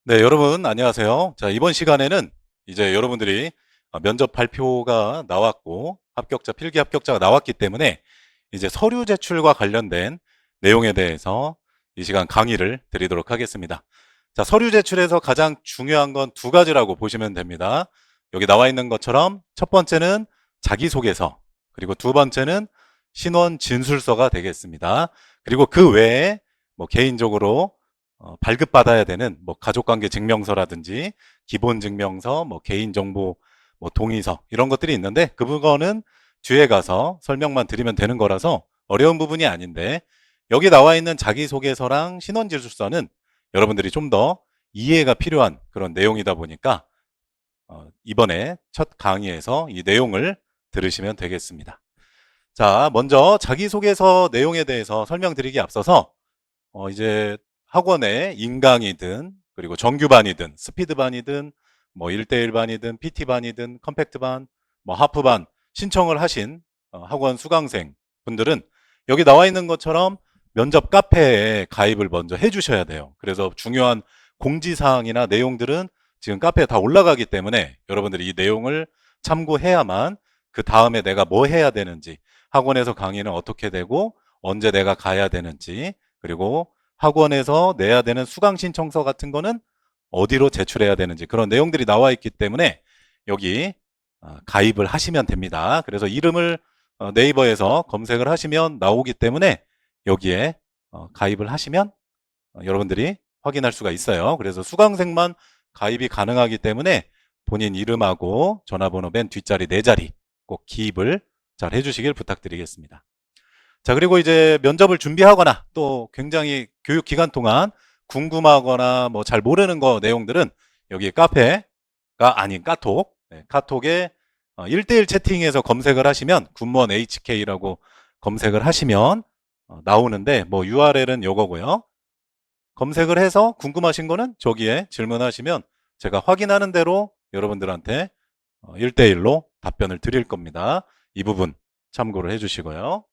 네, 여러분 안녕하세요. 자, 이번 시간에는 이제 여러분들이 면접 발표가 나왔고 합격자, 필기 합격자가 나왔기 때문에 이제 서류 제출과 관련된 내용에 대해서 이 시간 강의를 드리도록 하겠습니다. 자, 서류 제출에서 가장 중요한 건 두 가지라고 보시면 됩니다. 여기 나와 있는 것처럼 첫 번째는 자기소개서, 그리고 두 번째는 신원 진술서가 되겠습니다. 그리고 그 외에 뭐 개인적으로 발급받아야 되는 뭐 가족관계 증명서라든지 기본증명서, 뭐 개인정보, 뭐 동의서 이런 것들이 있는데 그거는 뒤에 가서 설명만 드리면 되는 거라서 어려운 부분이 아닌데 여기 나와 있는 자기소개서랑 신원진술서는 여러분들이 좀 더 이해가 필요한 그런 내용이다 보니까 이번에 첫 강의에서 이 내용을 들으시면 되겠습니다. 자, 먼저 자기소개서 내용에 대해서 설명드리기 앞서서 이제 학원에 인강이든 그리고 정규반이든 스피드반이든 뭐 1대1 반이든 PT반이든 컴팩트반 뭐 하프반 신청을 하신 학원 수강생 분들은 여기 나와 있는 것처럼 면접 카페에 가입을 먼저 해주셔야 돼요. 그래서 중요한 공지사항이나 내용들은 지금 카페에 다 올라가기 때문에 여러분들이 이 내용을 참고해야만 그 다음에 내가 뭐 해야 되는지, 학원에서 강의는 어떻게 되고 언제 내가 가야 되는지, 그리고 학원에서 내야 되는 수강 신청서 같은 거는 어디로 제출해야 되는지 그런 내용들이 나와 있기 때문에 여기 가입을 하시면 됩니다. 그래서 이름을 네이버에서 검색을 하시면 나오기 때문에 여기에 가입을 하시면 여러분들이 확인할 수가 있어요. 그래서 수강생만 가입이 가능하기 때문에 본인 이름하고 전화번호 맨 뒷자리 네 자리 꼭 기입을 잘 해주시길 부탁드리겠습니다. 자, 그리고 이제 면접을 준비하거나 또 굉장히 교육 기간 동안 궁금하거나 뭐 잘 모르는 거 내용들은 여기 카페가 아닌 카톡, 카톡에 1대1 채팅에서 검색을 하시면 군무원 HK라고 검색을 하시면 나오는데 뭐 URL은 요거고요. 검색을 해서 궁금하신 거는 저기에 질문하시면 제가 확인하는 대로 여러분들한테 1대1로 답변을 드릴 겁니다. 이 부분 참고를 해주시고요.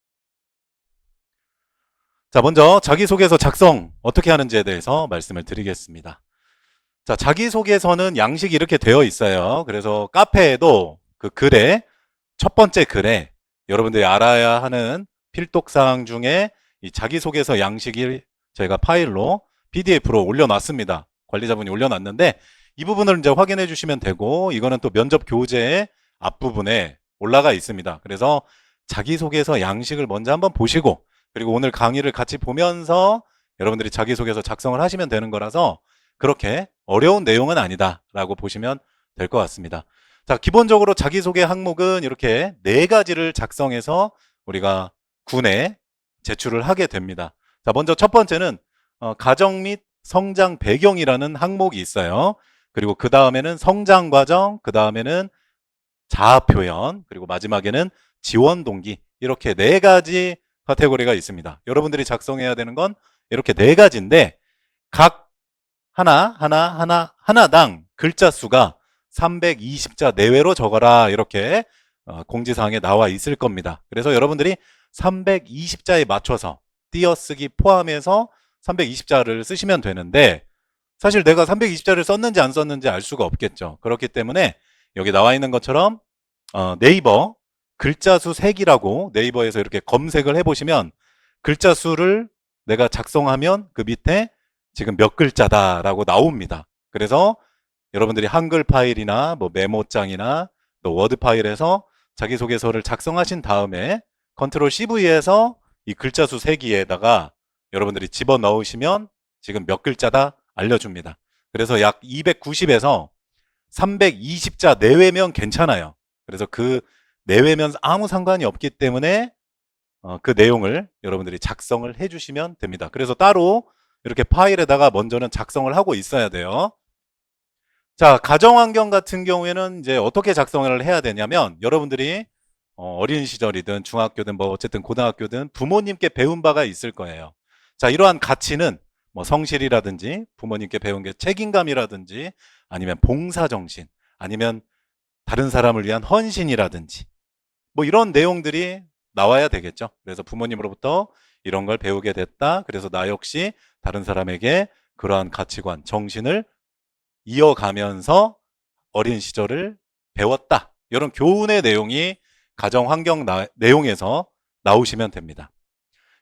자, 먼저 자기소개서 작성 어떻게 하는지에 대해서 말씀을 드리겠습니다. 자, 자기소개서는 양식이 이렇게 되어 있어요. 그래서 카페에도 그 글에, 첫 번째 글에 여러분들이 알아야 하는 필독사항 중에 이 자기소개서 양식이 저희가 파일로 PDF로 올려놨습니다. 관리자분이 올려놨는데 이 부분을 이제 확인해 주시면 되고, 이거는 또 면접 교재의 앞부분에 올라가 있습니다. 그래서 자기소개서 양식을 먼저 한번 보시고, 그리고 오늘 강의를 같이 보면서 여러분들이 자기소개서 작성을 하시면 되는 거라서 그렇게 어려운 내용은 아니다라고 보시면 될 것 같습니다. 자, 기본적으로 자기소개 항목은 이렇게 네 가지를 작성해서 우리가 군에 제출을 하게 됩니다. 자, 먼저 첫 번째는 가정 및 성장 배경이라는 항목이 있어요. 그리고 그 다음에는 성장 과정, 그 다음에는 자아 표현, 그리고 마지막에는 지원 동기, 이렇게 네 가지 카테고리가 있습니다. 여러분들이 작성해야 되는 건 이렇게 네 가지인데 각 하나당 글자 수가 320자 내외로 적어라, 이렇게 공지사항에 나와 있을 겁니다. 그래서 여러분들이 320자에 맞춰서 띄어쓰기 포함해서 320자를 쓰시면 되는데 사실 내가 320자를 썼는지 안 썼는지 알 수가 없겠죠. 그렇기 때문에 여기 나와 있는 것처럼 네이버 글자 수 세기라고 네이버에서 이렇게 검색을 해보시면 글자 수를 내가 작성하면 그 밑에 지금 몇 글자다라고 나옵니다. 그래서 여러분들이 한글 파일이나 뭐 메모장이나 또 워드 파일에서 자기소개서를 작성하신 다음에 컨트롤 CV에서 이 글자 수 세기에다가 여러분들이 집어넣으시면 지금 몇 글자다 알려줍니다. 그래서 약 290에서 320자 내외면 괜찮아요. 그래서 그 내외면 아무 상관이 없기 때문에 그 내용을 여러분들이 작성을 해주시면 됩니다. 그래서 따로 이렇게 파일에다가 먼저는 작성을 하고 있어야 돼요. 자, 가정환경 같은 경우에는 이제 어떻게 작성을 해야 되냐면 여러분들이 어린 시절이든 중학교든 뭐 어쨌든 고등학교든 부모님께 배운 바가 있을 거예요. 자, 이러한 가치는 뭐 성실이라든지 부모님께 배운 게 책임감이라든지 아니면 봉사정신 아니면 다른 사람을 위한 헌신이라든지 뭐 이런 내용들이 나와야 되겠죠. 그래서 부모님으로부터 이런 걸 배우게 됐다. 그래서 나 역시 다른 사람에게 그러한 가치관, 정신을 이어가면서 어린 시절을 배웠다. 이런 교훈의 내용이 가정 환경 내용에서 나오시면 됩니다.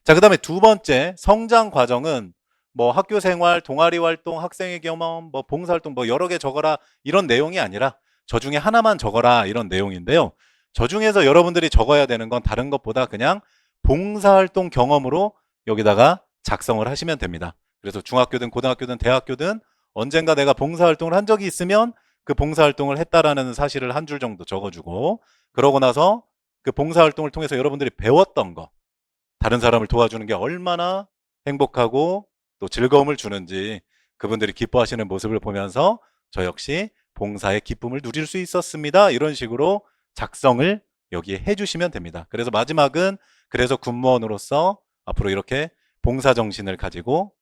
자, 그 다음에 두 번째, 성장 과정은 뭐 학교 생활, 동아리 활동, 학생의 경험, 뭐 봉사활동, 뭐 여러 개 적어라 이런 내용이 아니라 저 중에 하나만 적어라 이런 내용인데요. 저 중에서 여러분들이 적어야 되는 건 다른 것보다 그냥 봉사활동 경험으로 여기다가 작성을 하시면 됩니다. 그래서 중학교든 고등학교든 대학교든 언젠가 내가 봉사활동을 한 적이 있으면 그 봉사활동을 했다라는 사실을 한 줄 정도 적어주고, 그러고 나서 그 봉사활동을 통해서 여러분들이 배웠던 거, 다른 사람을 도와주는 게 얼마나 행복하고 또 즐거움을 주는지 그분들이 기뻐하시는 모습을 보면서 저 역시 봉사의 기쁨을 누릴 수 있었습니다. 이런 식으로 작성을 여기에 해주시면 됩니다. 그래서 마지막은 그래서 군무원으로서 앞으로 이렇게 봉사정신을 가지고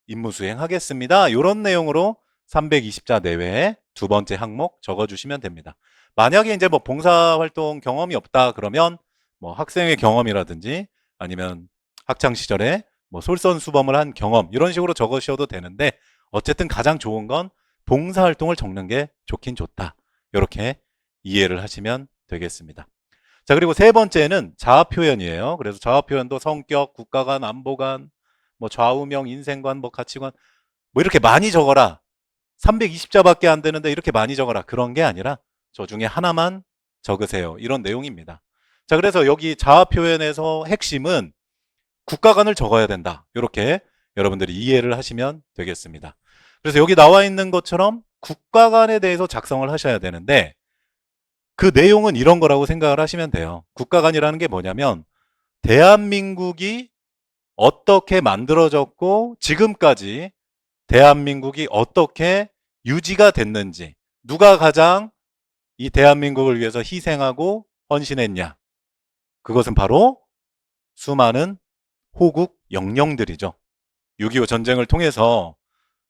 임무 수행하겠습니다. 이런 내용으로 320자 내외에 두 번째 항목 적어주시면 됩니다. 만약에 이제 뭐 봉사활동 경험이 없다 그러면 뭐 학생의 경험이라든지 아니면 학창 시절에 뭐 솔선수범을 한 경험 이런 식으로 적으셔도 되는데, 어쨌든 가장 좋은 건 봉사활동을 적는 게 좋긴 좋다. 이렇게 이해를 하시면 되겠습니다. 자, 그리고 세 번째는 자아 표현이에요. 그래서 자아 표현도 성격, 국가관, 안보관, 뭐 좌우명, 인생관, 뭐 가치관 뭐 이렇게 많이 적어라. 320자밖에 안 되는데 이렇게 많이 적어라. 그런 게 아니라 저 중에 하나만 적으세요. 이런 내용입니다. 자, 그래서 여기 자아 표현에서 핵심은 국가관을 적어야 된다. 이렇게 여러분들이 이해를 하시면 되겠습니다. 그래서 여기 나와 있는 것처럼 국가관에 대해서 작성을 하셔야 되는데 그 내용은 이런 거라고 생각을 하시면 돼요. 국가관이라는 게 뭐냐면 대한민국이 어떻게 만들어졌고 지금까지 대한민국이 어떻게 유지가 됐는지, 누가 가장 이 대한민국을 위해서 희생하고 헌신했냐, 그것은 바로 수많은 호국 영령들이죠. 6.25 전쟁을 통해서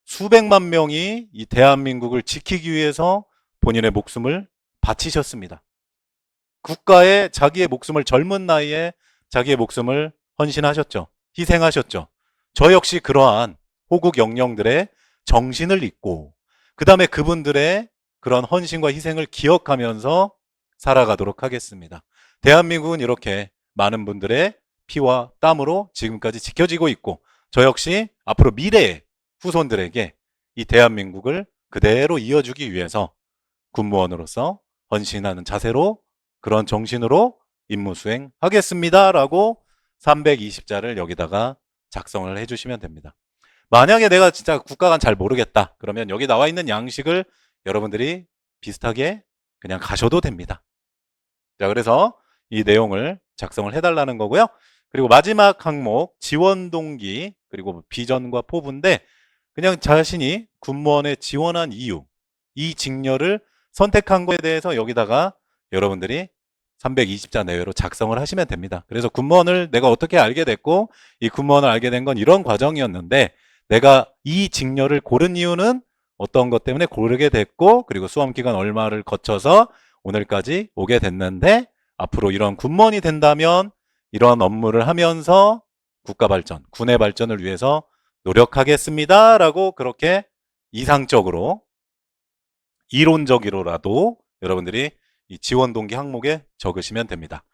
수백만 명이 이 대한민국을 지키기 위해서 본인의 목숨을 바치셨습니다. 국가에 자기의 목숨을 젊은 나이에 자기의 목숨을 헌신하셨죠. 희생하셨죠. 저 역시 그러한 호국 영령들의 정신을 잊고 그 다음에 그분들의 그런 헌신과 희생을 기억하면서 살아가도록 하겠습니다. 대한민국은 이렇게 많은 분들의 피와 땀으로 지금까지 지켜지고 있고 저 역시 앞으로 미래의 후손들에게 이 대한민국을 그대로 이어주기 위해서 군무원으로서 헌신하는 자세로 그런 정신으로 임무 수행하겠습니다. 라고 320자를 여기다가 작성을 해주시면 됩니다. 만약에 내가 진짜 국가관 잘 모르겠다 그러면 여기 나와 있는 양식을 여러분들이 비슷하게 그냥 가셔도 됩니다. 자, 그래서 이 내용을 작성을 해달라는 거고요. 그리고 마지막 항목 지원 동기 그리고 비전과 포부인데 그냥 자신이 군무원에 지원한 이유, 이 직렬을 선택한 거에 대해서 여기다가 여러분들이 320자 내외로 작성을 하시면 됩니다. 그래서 군무원을 내가 어떻게 알게 됐고 이 군무원을 알게 된 건 이런 과정이었는데 내가 이 직렬을 고른 이유는 어떤 것 때문에 고르게 됐고 그리고 수험기간 얼마를 거쳐서 오늘까지 오게 됐는데 앞으로 이런 군무원이 된다면 이런 업무를 하면서 국가 발전, 군의 발전을 위해서 노력하겠습니다. 라고 그렇게 이상적으로 이론적으로라도 여러분들이 이 지원 동기 항목에 적으시면 됩니다.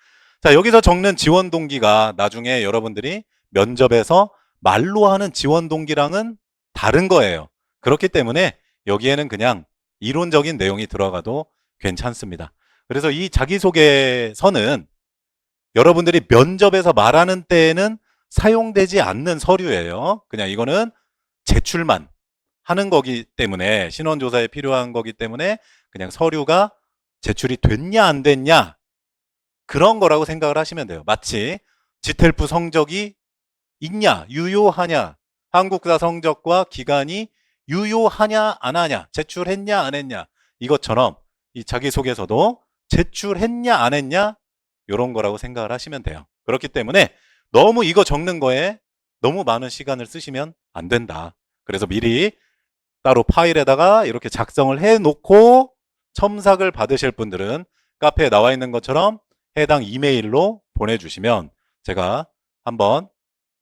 자, 여기서 적는 지원 동기가 나중에 여러분들이 면접에서 말로 하는 지원 동기랑은 다른 거예요. 그렇기 때문에 여기에는 그냥 이론적인 내용이 들어가도 괜찮습니다. 그래서 이 자기소개서는 여러분들이 면접에서 말하는 때에는 사용되지 않는 서류예요. 그냥 이거는 제출만 하는 거기 때문에 신원조사에 필요한 거기 때문에 그냥 서류가 제출이 됐냐 안 됐냐 그런 거라고 생각을 하시면 돼요. 마치 지텔프 성적이 있냐 유효하냐 한국사 성적과 기간이 유효하냐 안 하냐 제출했냐 안 했냐 이것처럼 이 자기소개서도 제출했냐 안 했냐 이런 거라고 생각을 하시면 돼요. 그렇기 때문에 너무 이거 적는 거에 너무 많은 시간을 쓰시면 안 된다. 그래서 미리 따로 파일에다가 이렇게 작성을 해놓고 첨삭을 받으실 분들은 카페에 나와 있는 것처럼 해당 이메일로 보내주시면 제가 한번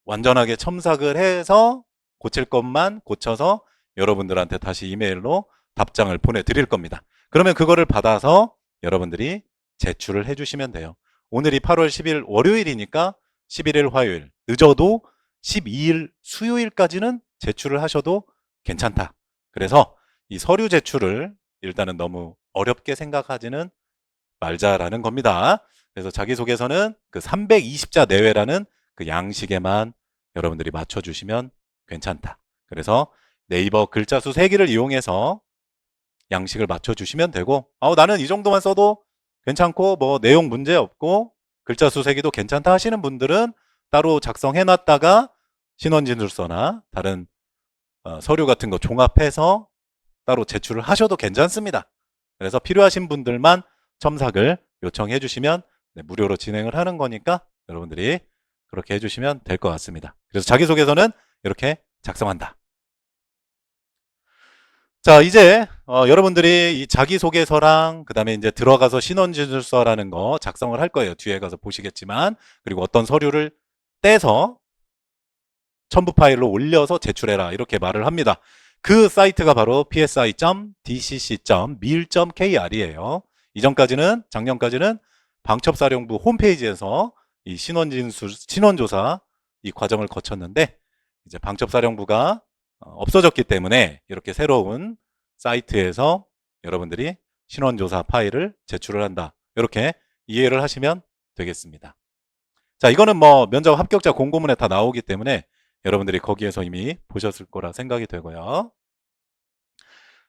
완전하게 첨삭을 해서 고칠 것만 고쳐서 여러분들한테 다시 이메일로 답장을 보내드릴 겁니다. 그러면 그거를 받아서 여러분들이 제출을 해주시면 돼요. 오늘이 8월 10일 월요일이니까 11일 화요일, 늦어도 12일 수요일까지는 제출을 하셔도 괜찮다. 그래서 이 서류 제출을 일단은 너무 어렵게 생각하지는 말자라는 겁니다. 그래서 자기소개서는 그 320자 내외라는 그 양식에만 여러분들이 맞춰주시면 괜찮다. 그래서 네이버 글자 수 3개를 이용해서 양식을 맞춰주시면 되고, 나는 이 정도만 써도 괜찮고 뭐 내용 문제 없고 글자 수 3개도 괜찮다 하시는 분들은 따로 작성해놨다가 신원진술서나 다른 서류 같은 거 종합해서 따로 제출을 하셔도 괜찮습니다. 그래서 필요하신 분들만 첨삭을 요청해 주시면 무료로 진행을 하는 거니까 여러분들이 그렇게 해주시면 될 것 같습니다. 그래서 자기소개서는 이렇게 작성한다. 자, 이제 여러분들이 이 자기소개서랑 그 다음에 이제 들어가서 신원진술서라는 거 작성을 할 거예요. 뒤에 가서 보시겠지만. 그리고 어떤 서류를 떼서 첨부 파일로 올려서 제출해라 이렇게 말을 합니다. 그 사이트가 바로 psi.dcc.mil.kr이에요. 이전까지는, 작년까지는 방첩사령부 홈페이지에서 이 신원조사 이 과정을 거쳤는데, 이제 방첩사령부가 없어졌기 때문에 이렇게 새로운 사이트에서 여러분들이 신원조사 파일을 제출을 한다. 이렇게 이해를 하시면 되겠습니다. 자, 이거는 뭐 면접 합격자 공고문에 다 나오기 때문에 여러분들이 거기에서 이미 보셨을 거라 생각이 되고요.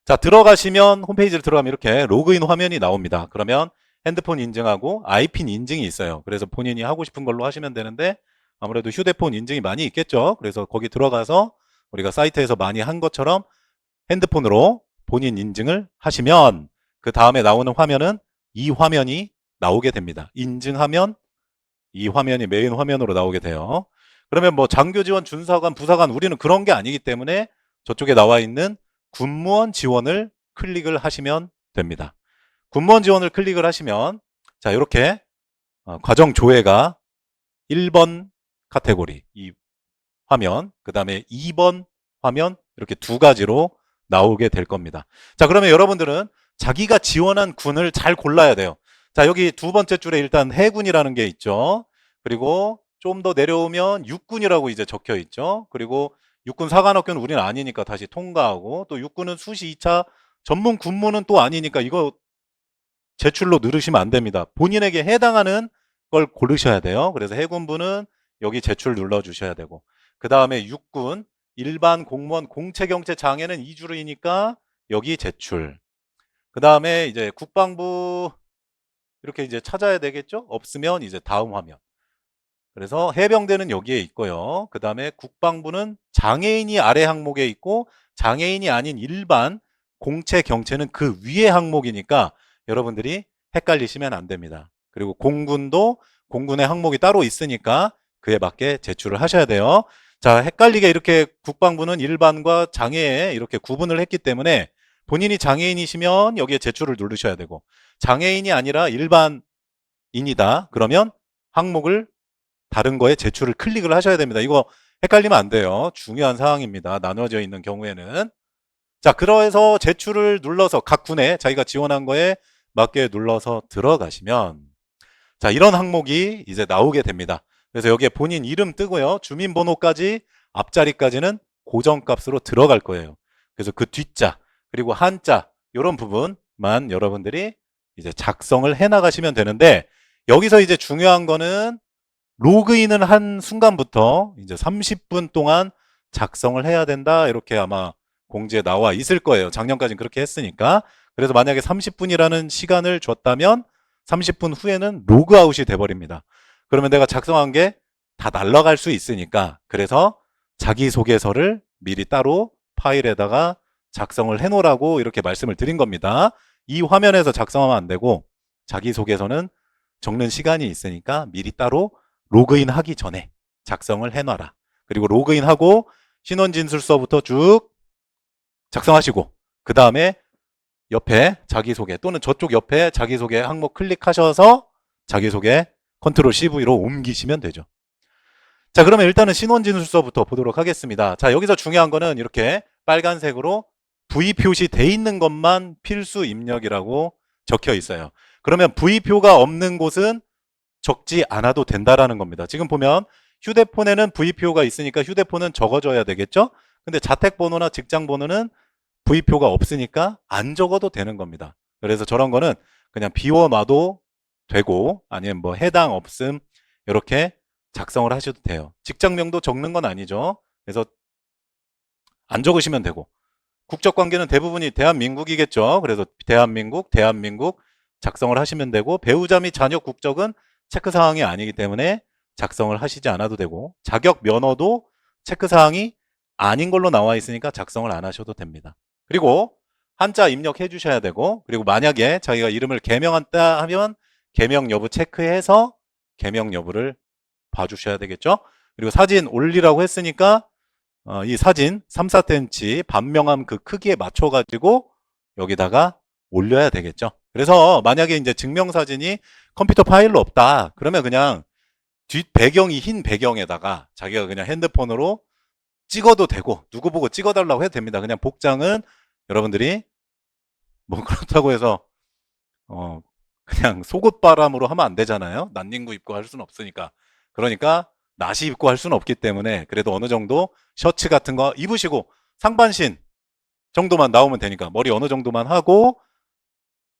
자, 들어가시면, 홈페이지를 들어가면 이렇게 로그인 화면이 나옵니다. 그러면 핸드폰 인증하고 아이핀 인증이 있어요. 그래서 본인이 하고 싶은 걸로 하시면 되는데, 아무래도 휴대폰 인증이 많이 있겠죠. 그래서 거기 들어가서 우리가 사이트에서 많이 한 것처럼 핸드폰으로 본인 인증을 하시면 그 다음에 나오는 화면은 이 화면이 나오게 됩니다. 인증하면 이 화면이 메인 화면으로 나오게 돼요. 그러면 뭐 장교지원, 준사관, 부사관 우리는 그런 게 아니기 때문에 저쪽에 나와 있는 군무원 지원을 클릭을 하시면 됩니다. 군무원 지원을 클릭을 하시면 자, 이렇게 과정 조회가 1번 카테고리 이 화면, 그 다음에 2번 화면 이렇게 두 가지로 나오게 될 겁니다. 자, 그러면 여러분들은 자기가 지원한 군을 잘 골라야 돼요. 자, 여기 두 번째 줄에 일단 해군이라는 게 있죠. 그리고 좀 더 내려오면 육군이라고 이제 적혀 있죠. 그리고 육군 사관학교는 우리는 아니니까 다시 통과하고, 또 육군은 수시 2차 전문 군무는 또 아니니까 이거 제출로 누르시면 안 됩니다. 본인에게 해당하는 걸 고르셔야 돼요. 그래서 해군부는 여기 제출 눌러주셔야 되고, 그 다음에 육군 일반 공무원 공채경채 장애는 2주이니까 여기 제출. 그 다음에 이제 국방부 이렇게 이제 찾아야 되겠죠? 없으면 이제 다음 화면. 그래서 해병대는 여기에 있고요. 그 다음에 국방부는 장애인이 아래 항목에 있고 장애인이 아닌 일반 공채 경채는 그 위에 항목이니까 여러분들이 헷갈리시면 안 됩니다. 그리고 공군도 공군의 항목이 따로 있으니까 그에 맞게 제출을 하셔야 돼요. 자, 헷갈리게 이렇게 국방부는 일반과 장애에 이렇게 구분을 했기 때문에 본인이 장애인이시면 여기에 제출을 누르셔야 되고, 장애인이 아니라 일반인이다 그러면 항목을 다른 거에 제출을 클릭을 하셔야 됩니다. 이거 헷갈리면 안 돼요. 중요한 사항입니다. 나눠져 있는 경우에는. 자, 그래서 제출을 눌러서 각 군에 자기가 지원한 거에 맞게 눌러서 들어가시면 자, 이런 항목이 이제 나오게 됩니다. 그래서 여기에 본인 이름 뜨고요. 주민번호까지 앞자리까지는 고정값으로 들어갈 거예요. 그래서 그 뒷자 그리고 한자 이런 부분만 여러분들이 이제 작성을 해 나가시면 되는데, 여기서 이제 중요한 거는 로그인을 한 순간부터 이제 30분 동안 작성을 해야 된다. 이렇게 아마 공지에 나와 있을 거예요. 작년까지는 그렇게 했으니까. 그래서 만약에 30분이라는 시간을 줬다면 30분 후에는 로그아웃이 돼버립니다. 그러면 내가 작성한 게 다 날아갈 수 있으니까, 그래서 자기소개서를 미리 따로 파일에다가 작성을 해놓으라고 이렇게 말씀을 드린 겁니다. 이 화면에서 작성하면 안 되고 자기소개서는 적는 시간이 있으니까 미리 따로 로그인 하기 전에 작성을 해놔라. 그리고 로그인하고 신원진술서부터 쭉 작성하시고, 그 다음에 옆에 자기소개 또는 저쪽 옆에 자기소개 항목 클릭하셔서 자기소개 컨트롤 CV로 옮기시면 되죠. 자, 그러면 일단은 신원진술서부터 보도록 하겠습니다. 자, 여기서 중요한 거는 이렇게 빨간색으로 V 표시돼 있는 것만 필수 입력이라고 적혀 있어요. 그러면 V표가 없는 곳은 적지 않아도 된다라는 겁니다. 지금 보면 휴대폰에는 V표가 있으니까 휴대폰은 적어줘야 되겠죠? 근데 자택번호나 직장번호는 V표가 없으니까 안 적어도 되는 겁니다. 그래서 저런 거는 그냥 비워놔도 되고 아니면 뭐 해당 없음 이렇게 작성을 하셔도 돼요. 직장명도 적는 건 아니죠. 그래서 안 적으시면 되고 국적관계는 대부분이 대한민국이겠죠. 그래서 대한민국 작성을 하시면 되고 배우자 및 자녀 국적은 체크사항이 아니기 때문에 작성을 하시지 않아도 되고 자격 면허도 체크사항이 아닌 걸로 나와 있으니까 작성을 안 하셔도 됩니다. 그리고 한자 입력해 주셔야 되고 그리고 만약에 자기가 이름을 개명한다 하면 개명 여부 체크해서 개명 여부를 봐주셔야 되겠죠. 그리고 사진 올리라고 했으니까 이 사진 3, 4cm 반명함 그 크기에 맞춰가지고 여기다가 올려야 되겠죠. 그래서 만약에 이제 증명사진이 컴퓨터 파일로 없다. 그러면 그냥 뒷 배경이 흰 배경에다가 자기가 그냥 핸드폰으로 찍어도 되고 누구 보고 찍어달라고 해도 됩니다. 그냥 복장은 여러분들이 뭐 그렇다고 해서 그냥 속옷바람으로 하면 안 되잖아요. 난닝구 입고 할 수는 없으니까. 그러니까 나시 입고 할 수는 없기 때문에 그래도 어느 정도 셔츠 같은 거 입으시고 상반신 정도만 나오면 되니까 머리 어느 정도만 하고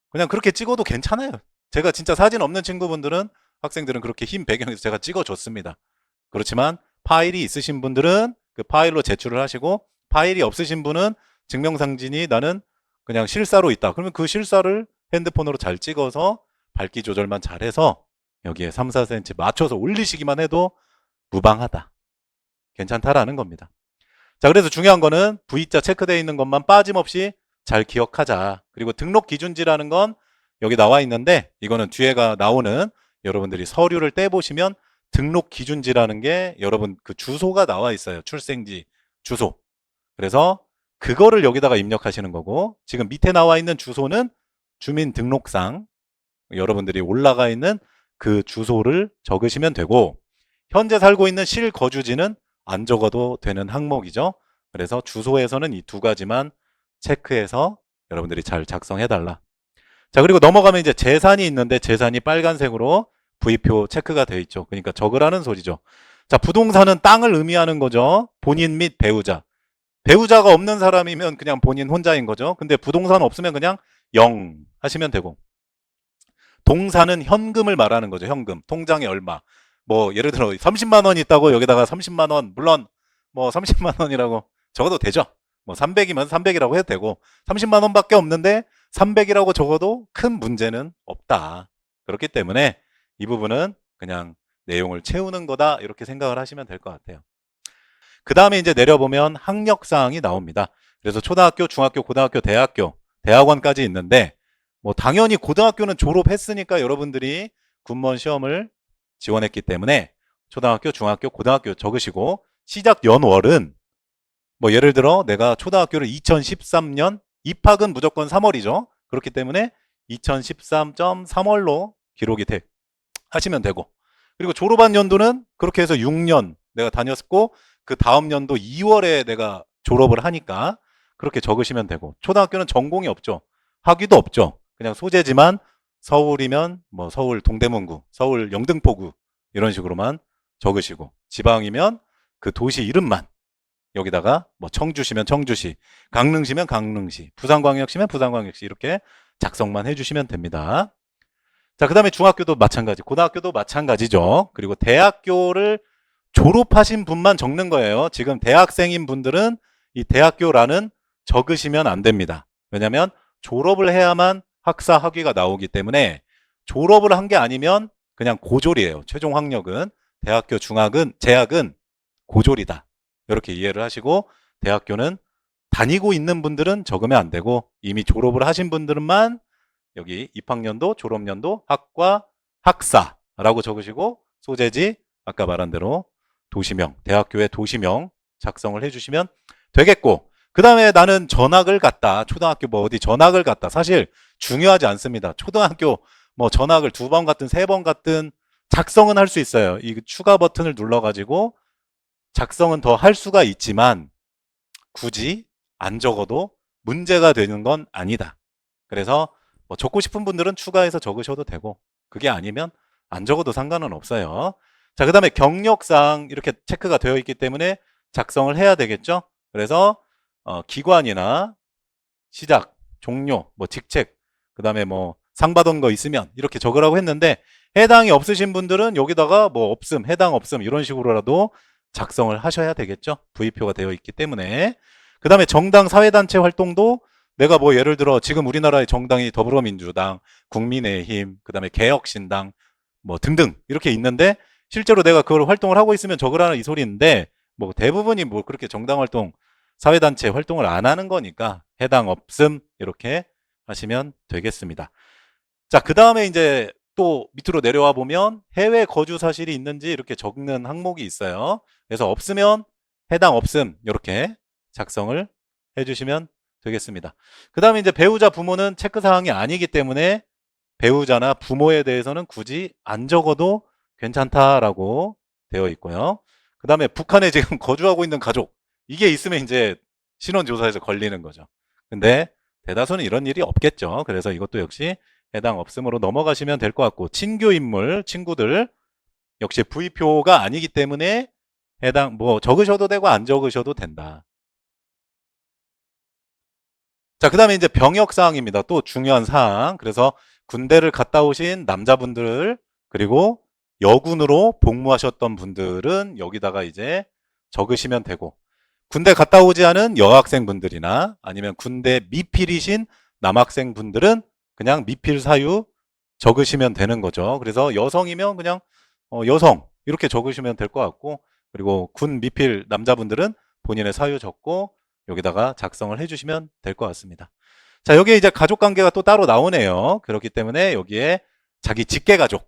그냥 그렇게 찍어도 괜찮아요. 제가 진짜 사진 없는 친구분들은 학생들은 그렇게 흰 배경에서 제가 찍어줬습니다. 그렇지만 파일이 있으신 분들은 그 파일로 제출을 하시고 파일이 없으신 분은 증명사진이 나는 그냥 실사로 있다. 그러면 그 실사를 핸드폰으로 잘 찍어서 밝기 조절만 잘해서 여기에 3, 4cm 맞춰서 올리시기만 해도 무방하다. 괜찮다라는 겁니다. 자, 그래서 중요한 거는 V자 체크되어 있는 것만 빠짐없이 잘 기억하자. 그리고 등록 기준지라는 건 여기 나와 있는데 이거는 뒤에가 나오는 여러분들이 서류를 떼보시면 등록 기준지라는 게 여러분 그 주소가 나와 있어요. 출생지 주소. 그래서 그거를 여기다가 입력하시는 거고 지금 밑에 나와 있는 주소는 주민등록상 여러분들이 올라가 있는 그 주소를 적으시면 되고 현재 살고 있는 실거주지는 안 적어도 되는 항목이죠. 그래서 주소에서는 이 두 가지만 체크해서 여러분들이 잘 작성해달라. 자, 그리고 넘어가면 이제 재산이 있는데 재산이 빨간색으로 V표 체크가 되어 있죠. 그러니까 적으라는 소리죠. 자, 부동산은 땅을 의미하는 거죠. 본인 및 배우자. 배우자가 없는 사람이면 그냥 본인 혼자인 거죠. 근데 부동산 없으면 그냥 0 하시면 되고 동사는 현금을 말하는 거죠. 현금. 통장에 얼마. 뭐 예를 들어 30만 원 있다고 여기다가 30만 원 물론 뭐 30만 원이라고 적어도 되죠. 뭐 300이면 300이라고 해도 되고 30만 원밖에 없는데 300이라고 적어도 큰 문제는 없다. 그렇기 때문에 이 부분은 그냥 내용을 채우는 거다 이렇게 생각을 하시면 될 것 같아요. 그 다음에 이제 내려보면 학력사항이 나옵니다. 그래서 초등학교, 중학교, 고등학교, 대학교, 대학원까지 있는데 뭐 당연히 고등학교는 졸업했으니까 여러분들이 군무원 시험을 지원했기 때문에 초등학교, 중학교, 고등학교 적으시고 시작 연월은 뭐 예를 들어 내가 초등학교를 2013년 입학은 무조건 3월이죠. 그렇기 때문에 2013.3월로 기록이 하시면 되고 그리고 졸업한 연도는 그렇게 해서 6년 내가 다녔고 그 다음 연도 2월에 내가 졸업을 하니까 그렇게 적으시면 되고 초등학교는 전공이 없죠. 학위도 없죠. 그냥 소재지만 서울이면 뭐 서울 동대문구, 서울 영등포구 이런 식으로만 적으시고 지방이면 그 도시 이름만 여기다가 뭐 청주시면 청주시, 강릉시면 강릉시, 부산광역시면 부산광역시 이렇게 작성만 해주시면 됩니다. 자, 그 다음에 중학교도 마찬가지, 고등학교도 마찬가지죠. 그리고 대학교를 졸업하신 분만 적는 거예요. 지금 대학생인 분들은 이 대학교라는 적으시면 안 됩니다. 왜냐하면 졸업을 해야만 학사 학위가 나오기 때문에 졸업을 한 게 아니면 그냥 고졸이에요. 최종 학력은 대학교 재학은 고졸이다. 이렇게 이해를 하시고 대학교는 다니고 있는 분들은 적으면 안 되고 이미 졸업을 하신 분들만 여기 입학연도, 졸업연도, 학과, 학사라고 적으시고 소재지 아까 말한 대로 도시명, 대학교의 도시명 작성을 해주시면 되겠고 그 다음에 나는 전학을 갔다. 초등학교 뭐 어디 전학을 갔다. 사실 중요하지 않습니다. 초등학교 뭐 전학을 2번 갔든 3번 갔든 작성은 할 수 있어요. 이 추가 버튼을 눌러가지고 작성은 더 할 수가 있지만 굳이 안 적어도 문제가 되는 건 아니다. 그래서 뭐 적고 싶은 분들은 추가해서 적으셔도 되고 그게 아니면 안 적어도 상관은 없어요. 자, 그 다음에 경력상 이렇게 체크가 되어 있기 때문에 작성을 해야 되겠죠. 그래서 기관이나 시작, 종료, 뭐 직책, 그 다음에 뭐 상 받은 거 있으면 이렇게 적으라고 했는데 해당이 없으신 분들은 여기다가 뭐 없음, 해당 없음 이런 식으로라도 작성을 하셔야 되겠죠. V표가 되어 있기 때문에. 그 다음에 정당 사회단체 활동도 내가 뭐 예를 들어 지금 우리나라의 정당이 더불어민주당, 국민의힘, 그 다음에 개혁신당 뭐 등등 이렇게 있는데 실제로 내가 그걸 활동을 하고 있으면 적으라는 이 소리인데 뭐 대부분이 뭐 그렇게 정당 활동, 사회단체 활동을 안 하는 거니까 해당 없음 이렇게 하시면 되겠습니다. 자, 그 다음에 이제 또 밑으로 내려와 보면 해외 거주 사실이 있는지 이렇게 적는 항목이 있어요. 그래서 없으면 해당 없음 이렇게 작성을 해주시면 되겠습니다. 그 다음에 이제 배우자 부모는 체크사항이 아니기 때문에 배우자나 부모에 대해서는 굳이 안 적어도 괜찮다라고 되어 있고요. 그 다음에 북한에 지금 거주하고 있는 가족 이게 있으면 이제 신원조사에서 걸리는 거죠. 근데 대다수는 이런 일이 없겠죠. 그래서 이것도 역시 해당 없음으로 넘어가시면 될 것 같고 친교 인물, 친구들 역시 V표가 아니기 때문에 해당 뭐 적으셔도 되고 안 적으셔도 된다. 자, 그 다음에 이제 병역 사항입니다. 또 중요한 사항. 그래서 군대를 갔다 오신 남자분들 그리고 여군으로 복무하셨던 분들은 여기다가 이제 적으시면 되고 군대 갔다 오지 않은 여학생분들이나 아니면 군대 미필이신 남학생분들은 그냥 미필 사유 적으시면 되는 거죠. 그래서 여성이면 그냥 여성 이렇게 적으시면 될 것 같고 그리고 군 미필 남자분들은 본인의 사유 적고 여기다가 작성을 해주시면 될 것 같습니다. 자, 여기에 이제 가족관계가 또 따로 나오네요. 그렇기 때문에 여기에 자기 직계가족,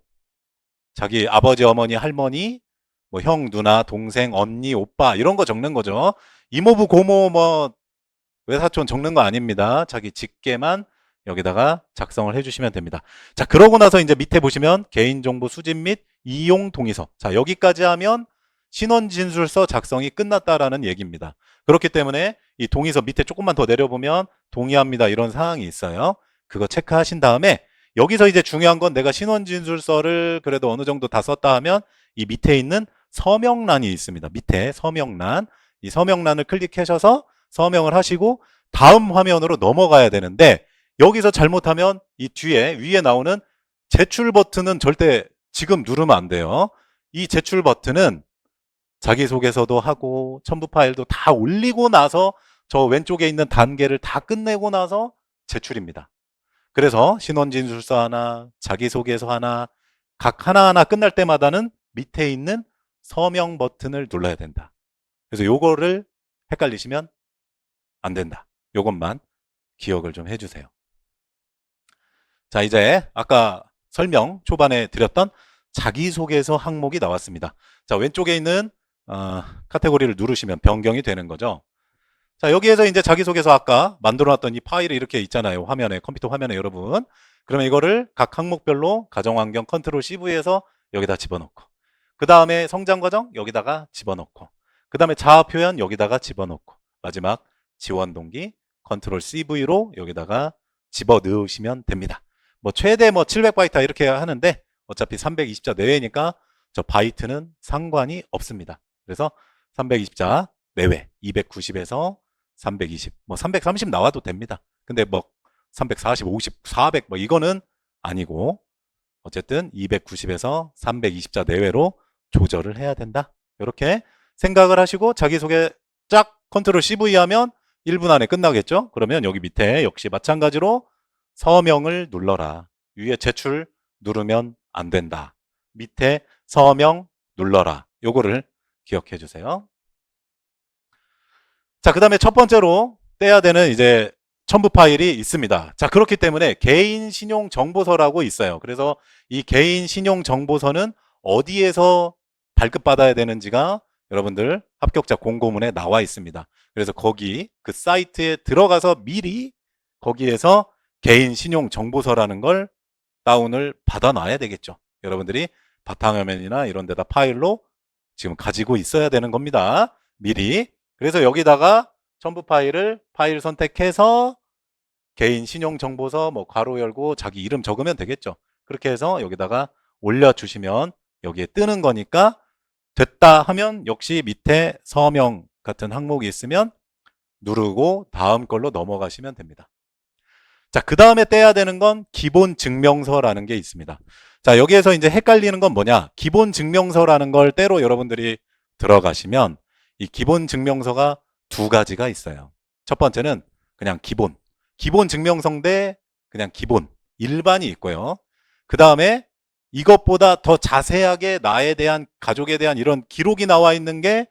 자기 아버지, 어머니, 할머니, 뭐 형, 누나, 동생, 언니, 오빠 이런 거 적는 거죠. 이모부, 고모, 뭐 외사촌 적는 거 아닙니다. 자기 직계만 여기다가 작성을 해주시면 됩니다. 자, 그러고 나서 이제 밑에 보시면 개인정보 수집 및 이용 동의서. 자, 여기까지 하면 신원진술서 작성이 끝났다라는 얘기입니다. 그렇기 때문에 이 동의서 밑에 조금만 더 내려보면 동의합니다 이런 사항이 있어요. 그거 체크하신 다음에 여기서 이제 중요한 건 내가 신원진술서를 그래도 어느 정도 다 썼다 하면 이 밑에 있는 서명란이 있습니다. 밑에 서명란. 이 서명란을 클릭하셔서 서명을 하시고 다음 화면으로 넘어가야 되는데 여기서 잘못하면 이 뒤에 위에 나오는 제출 버튼은 절대 지금 누르면 안 돼요. 이 제출 버튼은 자기소개서도 하고 첨부 파일도 다 올리고 나서 저 왼쪽에 있는 단계를 다 끝내고 나서 제출입니다. 그래서 신원진술서 하나, 자기소개서 하나, 각 하나하나 끝날 때마다는 밑에 있는 서명 버튼을 눌러야 된다. 그래서 요거를 헷갈리시면 안 된다. 요것만 기억을 좀 해주세요. 자, 이제 아까 설명 초반에 드렸던 자기소개서 항목이 나왔습니다. 자, 왼쪽에 있는 카테고리를 누르시면 변경이 되는 거죠. 자, 여기에서 이제 자기소개서 아까 만들어놨던 이 파일이 이렇게 있잖아요. 화면에, 컴퓨터 화면에 여러분. 그러면 이거를 각 항목별로 가정환경 컨트롤 CV에서 여기다 집어넣고 그 다음에 성장과정 여기다가 집어넣고 그 다음에 자아표현 여기다가 집어넣고 마지막 지원동기 컨트롤 CV로 여기다가 집어넣으시면 됩니다. 뭐 최대 뭐 700바이트 이렇게 하는데 어차피 320자 내외니까 저 바이트는 상관이 없습니다. 그래서 320자 내외 290에서 320, 뭐 330 나와도 됩니다. 근데 뭐 340, 50, 400 뭐 이거는 아니고 어쨌든 290에서 320자 내외로 조절을 해야 된다. 이렇게 생각을 하시고 자기소개 쫙 컨트롤 CV 하면 1분 안에 끝나겠죠? 그러면 여기 밑에 역시 마찬가지로 서명을 눌러라. 위에 제출 누르면 안 된다. 밑에 서명 눌러라. 요거를 기억해 주세요. 자, 그 다음에 첫 번째로 떼야 되는 이제 첨부 파일이 있습니다. 자, 그렇기 때문에 개인 신용 정보서라고 있어요. 그래서 이 개인 신용 정보서는 어디에서 발급받아야 되는지가 여러분들 합격자 공고문에 나와 있습니다. 그래서 거기 그 사이트에 들어가서 미리 거기에서 개인 신용 정보서라는 걸 다운을 받아 놔야 되겠죠. 여러분들이 바탕화면이나 이런 데다 파일로 지금 가지고 있어야 되는 겁니다. 미리. 그래서 여기다가 첨부 파일 선택해서 개인 신용정보서 뭐 괄호 열고 자기 이름 적으면 되겠죠. 그렇게 해서 여기다가 올려주시면 여기에 뜨는 거니까 됐다 하면 역시 밑에 서명 같은 항목이 있으면 누르고 다음 걸로 넘어가시면 됩니다. 자, 그 다음에 떼야 되는 건 기본 증명서라는 게 있습니다. 자, 여기에서 이제 헷갈리는 건 뭐냐? 기본 증명서라는 걸 때로 여러분들이 들어가시면 이 기본 증명서가 두 가지가 있어요. 첫 번째는 그냥 기본 증명서인데 그냥 기본, 일반이 있고요. 그 다음에 이것보다 더 자세하게 나에 대한, 가족에 대한 이런 기록이 나와 있는 게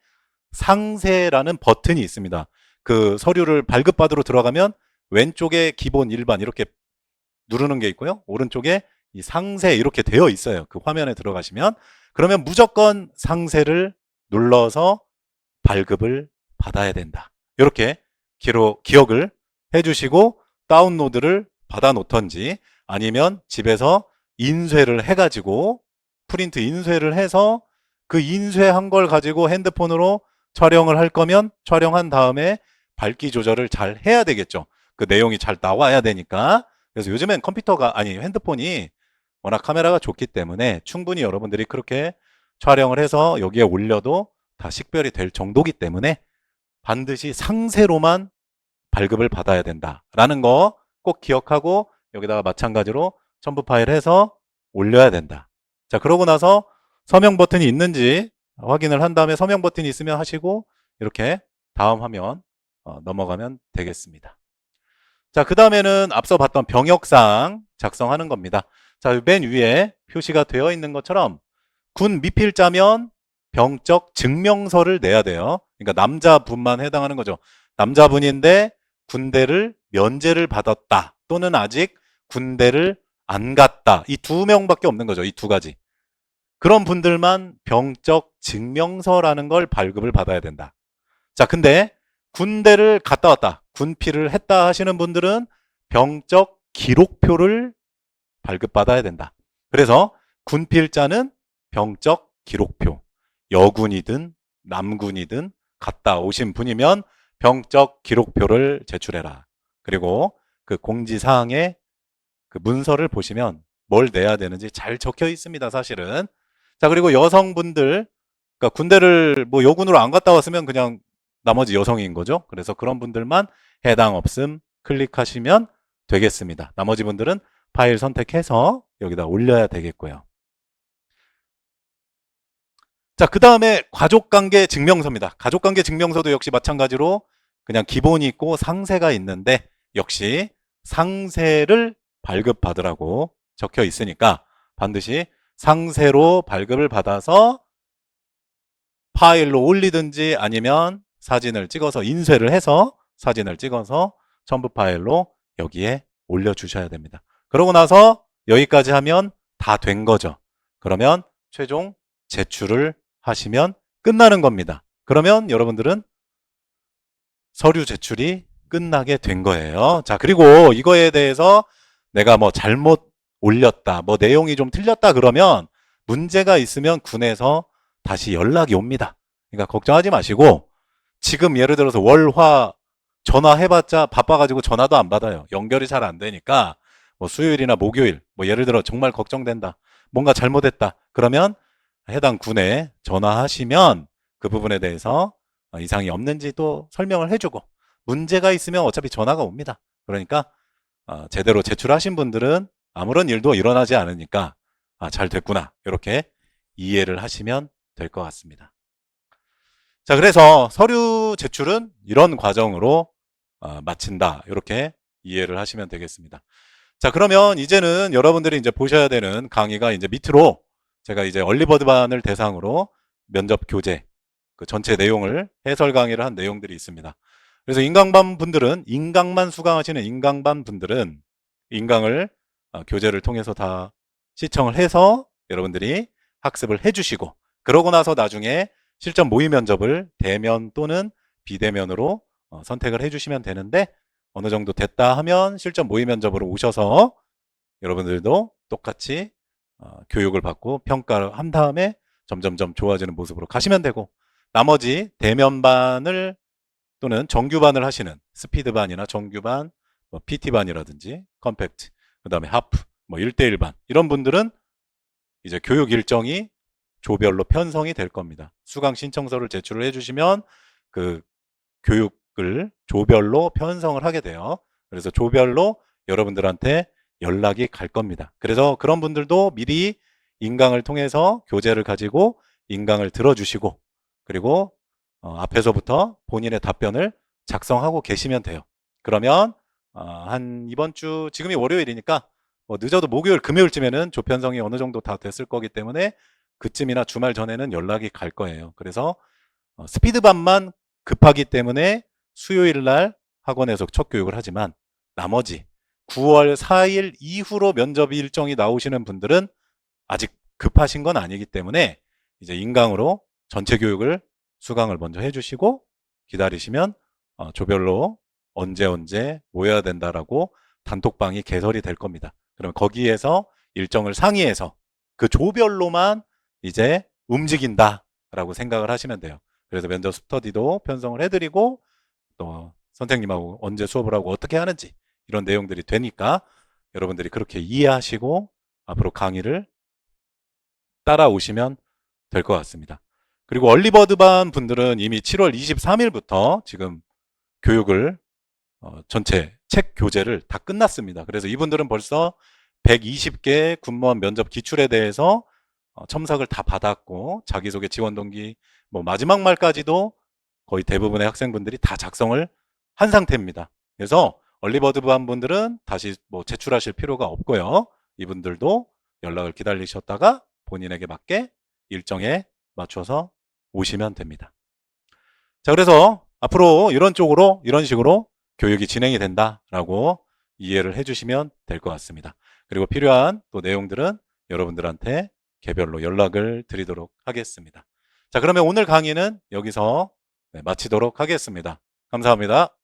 상세라는 버튼이 있습니다. 그 서류를 발급받으러 들어가면 왼쪽에 기본, 일반 이렇게 누르는 게 있고요. 오른쪽에 이 상세 이렇게 되어 있어요. 그 화면에 들어가시면. 그러면 무조건 상세를 눌러서 발급을 받아야 된다. 이렇게 기억을 해주시고 다운로드를 받아 놓던지 아니면 집에서 인쇄를 해가지고 프린트 인쇄를 해서 그 인쇄한 걸 가지고 핸드폰으로 촬영을 할 거면 촬영한 다음에 밝기 조절을 잘 해야 되겠죠. 그 내용이 잘 나와야 되니까. 그래서 요즘엔 핸드폰이 워낙 카메라가 좋기 때문에 충분히 여러분들이 그렇게 촬영을 해서 여기에 올려도 다 식별이 될 정도기 때문에 반드시 상세로만 발급을 받아야 된다라는 거 꼭 기억하고 여기다가 마찬가지로 첨부 파일 해서 올려야 된다. 자, 그러고 나서 서명 버튼이 있는지 확인을 한 다음에 서명 버튼이 있으면 하시고 이렇게 다음 화면 넘어가면 되겠습니다. 자, 그 다음에는 앞서 봤던 병역사항 작성하는 겁니다. 자, 맨 위에 표시가 되어 있는 것처럼 군 미필자면 병적 증명서를 내야 돼요. 그러니까 남자분만 해당하는 거죠. 남자분인데 군대를 면제를 받았다 또는 아직 군대를 안 갔다. 이 두 명밖에 없는 거죠. 이 두 가지. 그런 분들만 병적 증명서라는 걸 발급을 받아야 된다. 자, 근데 군대를 갔다 왔다, 군필을 했다 하시는 분들은 병적 기록표를 발급받아야 된다. 그래서 군필자는 병적 기록표, 여군이든 남군이든 갔다 오신 분이면 병적 기록표를 제출해라. 그리고 그 공지사항에 그 문서를 보시면 뭘 내야 되는지 잘 적혀 있습니다, 사실은. 자, 그리고 여성분들, 그러니까 군대를 뭐 여군으로 안 갔다 왔으면 그냥 나머지 여성인 거죠. 그래서 그런 분들만 해당 없음 클릭하시면 되겠습니다. 나머지 분들은 파일 선택해서 여기다 올려야 되겠고요. 자, 그 다음에 가족관계 증명서입니다. 가족관계 증명서도 역시 마찬가지로 그냥 기본이 있고 상세가 있는데 역시 상세를 발급받으라고 적혀 있으니까 반드시 상세로 발급을 받아서 파일로 올리든지 아니면 사진을 찍어서 인쇄를 해서 사진을 찍어서 첨부 파일로 여기에 올려주셔야 됩니다. 그러고 나서 여기까지 하면 다 된 거죠. 그러면 최종 제출을 하시면 끝나는 겁니다. 그러면 여러분들은 서류 제출이 끝나게 된 거예요. 자, 그리고 이거에 대해서 내가 뭐 잘못 올렸다, 뭐 내용이 좀 틀렸다 그러면 문제가 있으면 군에서 다시 연락이 옵니다. 그러니까 걱정하지 마시고 지금 예를 들어서 월화 전화해봤자 바빠가지고 전화도 안 받아요. 연결이 잘 안 되니까 뭐 수요일이나 목요일 뭐 예를 들어 정말 걱정된다, 뭔가 잘못했다 그러면 해당 군에 전화하시면 그 부분에 대해서 이상이 없는지도 설명을 해주고 문제가 있으면 어차피 전화가 옵니다. 그러니까 제대로 제출하신 분들은 아무런 일도 일어나지 않으니까 잘 됐구나 이렇게 이해를 하시면 될 것 같습니다. 자, 그래서 서류 제출은 이런 과정으로 마친다 이렇게 이해를 하시면 되겠습니다. 자, 그러면 이제는 여러분들이 이제 보셔야 되는 강의가 이제 밑으로 제가 이제 얼리버드반을 대상으로 면접 교재 그 전체 내용을 해설 강의를 한 내용들이 있습니다. 그래서 인강반 분들은 인강만 수강하시는 인강반 분들은 인강을 교재를 통해서 다 시청을 해서 여러분들이 학습을 해주시고 그러고 나서 나중에 실전 모의 면접을 대면 또는 비대면으로 선택을 해주시면 되는데 어느 정도 됐다 하면 실전 모의 면접으로 오셔서 여러분들도 똑같이 교육을 받고 평가를 한 다음에 점점점 좋아지는 모습으로 가시면 되고 나머지 대면반을 또는 정규반을 하시는 스피드반이나 정규반, 뭐 PT반이라든지 컴팩트, 그 다음에 하프, 뭐 1대1반 이런 분들은 이제 교육 일정이 조별로 편성이 될 겁니다. 수강 신청서를 제출을 해주시면 그 교육을 조별로 편성을 하게 돼요. 그래서 조별로 여러분들한테 연락이 갈 겁니다. 그래서 그런 분들도 미리 인강을 통해서 교재를 가지고 인강을 들어주시고 그리고 앞에서부터 본인의 답변을 작성하고 계시면 돼요. 그러면 한 이번 주 지금이 월요일이니까 뭐 늦어도 목요일 금요일쯤에는 조편성이 어느 정도 다 됐을 거기 때문에 그쯤이나 주말 전에는 연락이 갈 거예요. 그래서 스피드반만 급하기 때문에 수요일 날 학원에서 첫 교육을 하지만 나머지 9월 4일 이후로 면접 일정이 나오시는 분들은 아직 급하신 건 아니기 때문에 이제 인강으로 전체 교육을 수강을 먼저 해주시고 기다리시면 조별로 언제 모여야 된다라고 단톡방이 개설이 될 겁니다. 그럼 거기에서 일정을 상의해서 그 조별로만 이제 움직인다라고 생각을 하시면 돼요. 그래서 면접 스터디도 편성을 해드리고 또 선생님하고 언제 수업을 하고 어떻게 하는지 이런 내용들이 되니까 여러분들이 그렇게 이해하시고 앞으로 강의를 따라오시면 될 것 같습니다. 그리고 얼리버드반 분들은 이미 7월 23일부터 지금 교육을 전체 책 교재를 다 끝났습니다. 그래서 이분들은 벌써 120개 군무원 면접 기출에 대해서 첨삭을 다 받았고 자기소개 지원 동기 뭐 마지막 말까지도 거의 대부분의 학생분들이 다 작성을 한 상태입니다. 그래서 얼리버드반 분들은 다시 뭐 제출하실 필요가 없고요. 이분들도 연락을 기다리셨다가 본인에게 맞게 일정에 맞춰서 오시면 됩니다. 자, 그래서 앞으로 이런 쪽으로 이런 식으로 교육이 진행이 된다라고 이해를 해주시면 될 것 같습니다. 그리고 필요한 또 내용들은 여러분들한테 개별로 연락을 드리도록 하겠습니다. 자, 그러면 오늘 강의는 여기서 마치도록 하겠습니다. 감사합니다.